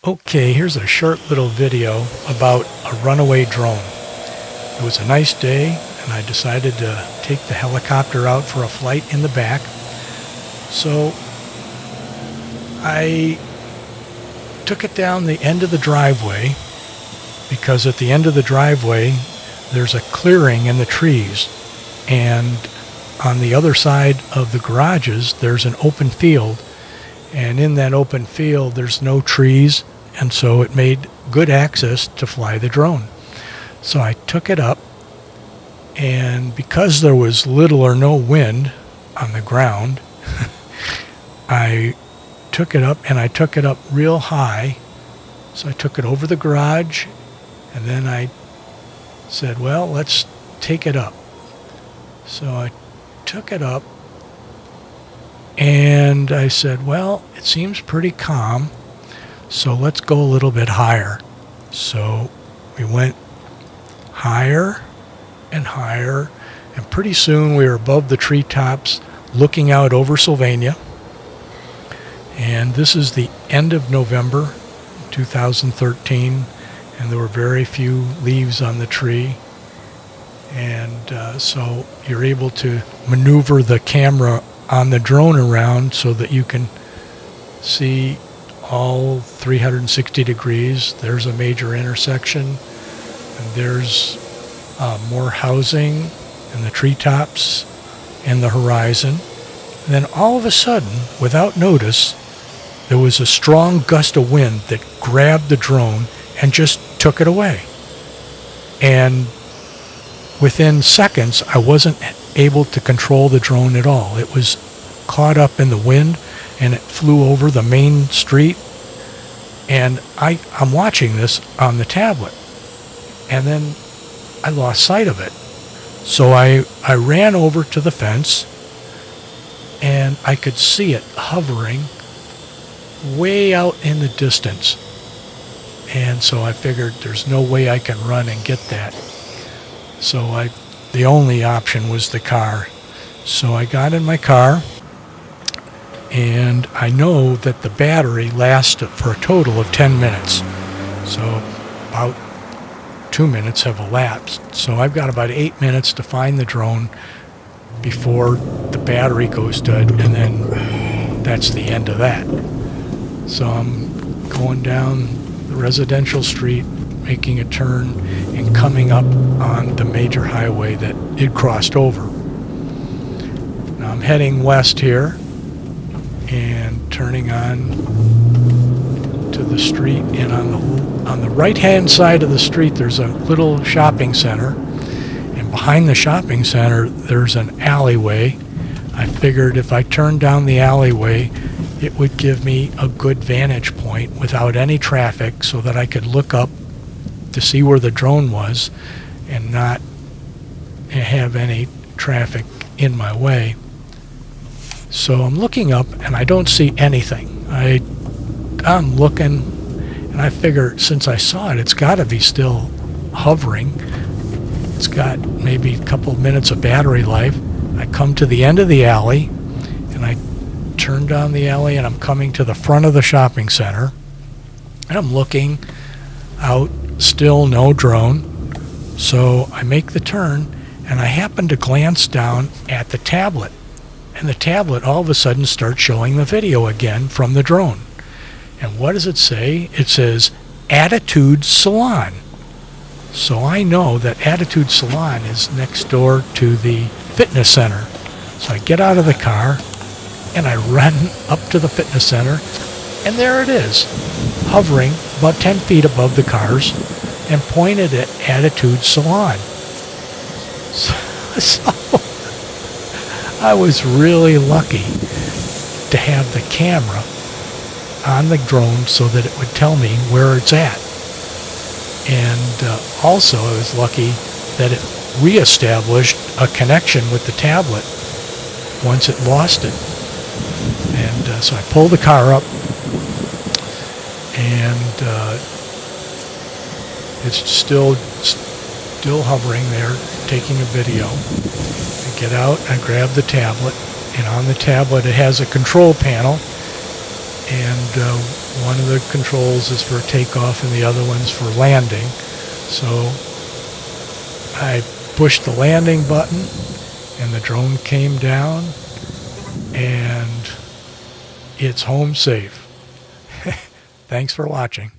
Okay, here's a short little video about a runaway drone. It was a nice day and I decided to take the helicopter out for a flight in the back. So I took it down the end of the driveway because at the end of the driveway there's a clearing in the trees, and on the other side of the garages there's an open field, and in that open field there's no trees, and so it made good access to fly the drone. So I took it up, and because there was little or no wind on the ground, I took it up, and I took it up real high. So I took it over the garage, and then I said, well, let's take it up. So I took it up, and I said, well, it seems pretty calm, so let's go a little bit higher. So we went higher and higher, and pretty soon we were above the treetops looking out over Sylvania. And this is the end of November 2013, and there were very few leaves on the tree. And so you're able to maneuver the camera on the drone around so that you can see all 360 degrees. There's a major intersection, and there's more housing and the treetops and the horizon. And then all of a sudden, without notice, there was a strong gust of wind that grabbed the drone and just took it away. And within seconds, I wasn't able to control the drone at all. It was caught up in the wind, and it flew over the main street. And I'm watching this on the tablet, and then I lost sight of it. So I ran over to the fence, and I could see it hovering way out in the distance. And so I figured there's no way I can run and get that. So the only option was the car. So I got in my car, and I know that the battery lasted for a total of 10 minutes. So about 2 minutes have elapsed. So I've got about 8 minutes to find the drone before the battery goes dead, and then that's the end of that. So I'm going down the residential street, making a turn, and coming up on the major highway that it crossed over. Now I'm heading west here and turning on to the street, and on the right hand side of the street there's a little shopping center, and behind the shopping center there's an alleyway. I figured if I turned down the alleyway it would give me a good vantage point without any traffic, so that I could look up to see where the drone was and not have any traffic in my way. So I'm looking up and I don't see anything. I'm looking, and I figure since I saw it, it's got to be still hovering. It's got maybe a couple of minutes of battery life. I come to the end of the alley, and I turn down the alley, and I'm coming to the front of the shopping center, and I'm looking out, still no drone. So I make the turn, and I happen to glance down at the tablet, and the tablet all of a sudden starts showing the video again from the drone. And what does it say? It says Attitude Salon. So I know that Attitude Salon is next door to the fitness center. So I get out of the car and I run up to the fitness center, and there it is, hovering about 10 feet above the cars and pointed at Attitude Salon. So I was really lucky to have the camera on the drone so that it would tell me where it's at. And also I was lucky that it reestablished a connection with the tablet once it lost it. And so I pulled the car up, and it's still hovering there, taking a video. I get out, I grab the tablet, and on the tablet it has a control panel, and One of the controls is for takeoff and the other one's for landing. So I pushed the landing button and the drone came down and it's home safe. Thanks for watching.